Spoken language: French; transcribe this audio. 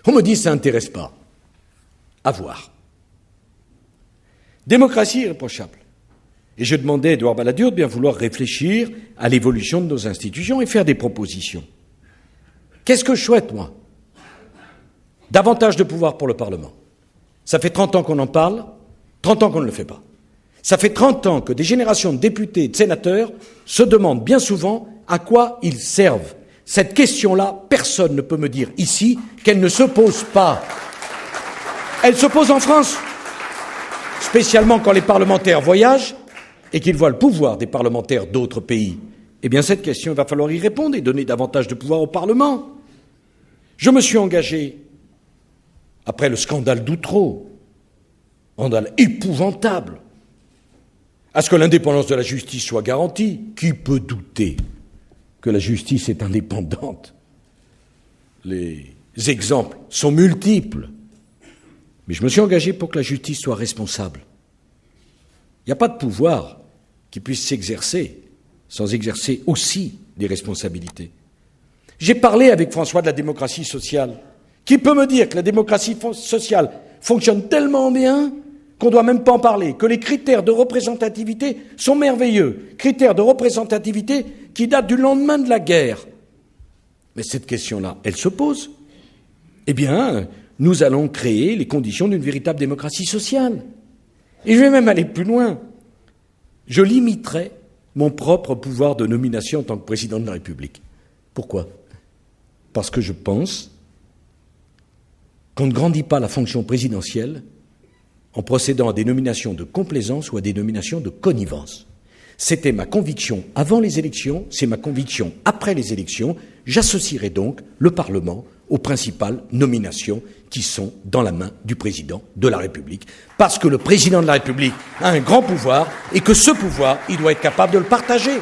On me dit ça n'intéresse pas. À voir. Démocratie irréprochable. Et je demandais à Édouard Balladur de bien vouloir réfléchir à l'évolution de nos institutions et faire des propositions. Qu'est-ce que je souhaite, moi? Davantage de pouvoir pour le Parlement. Ça fait 30 ans qu'on en parle, 30 ans qu'on ne le fait pas. Ça fait 30 ans que des générations de députés et de sénateurs se demandent bien souvent à quoi ils servent. Cette question-là, personne ne peut me dire ici qu'elle ne se pose pas. Elle se pose en France, spécialement quand les parlementaires voyagent et qu'ils voient le pouvoir des parlementaires d'autres pays. Eh bien, cette question, il va falloir y répondre et donner davantage de pouvoir au Parlement. Je me suis engagé, après le scandale d'Outreau, scandale épouvantable, à ce que l'indépendance de la justice soit garantie. Qui peut douter que la justice est indépendante? Les exemples sont multiples. Mais je me suis engagé pour que la justice soit responsable. Il n'y a pas de pouvoir qui puisse s'exercer sans exercer aussi des responsabilités. J'ai parlé avec François de la démocratie sociale. Qui peut me dire que la démocratie sociale fonctionne tellement bien qu'on ne doit même pas en parler, que les critères de représentativité sont merveilleux, critères de représentativité qui datent du lendemain de la guerre. Mais cette question-là, elle se pose. Eh bien, nous allons créer les conditions d'une véritable démocratie sociale. Et je vais même aller plus loin. Je limiterai mon propre pouvoir de nomination en tant que président de la République. Pourquoi? Parce que je pense qu'on ne grandit pas la fonction présidentielle en procédant à des nominations de complaisance ou à des nominations de connivence. C'était ma conviction avant les élections, c'est ma conviction après les élections. J'associerai donc le Parlement aux principales nominations qui sont dans la main du président de la République. Parce que le président de la République a un grand pouvoir et que ce pouvoir, il doit être capable de le partager.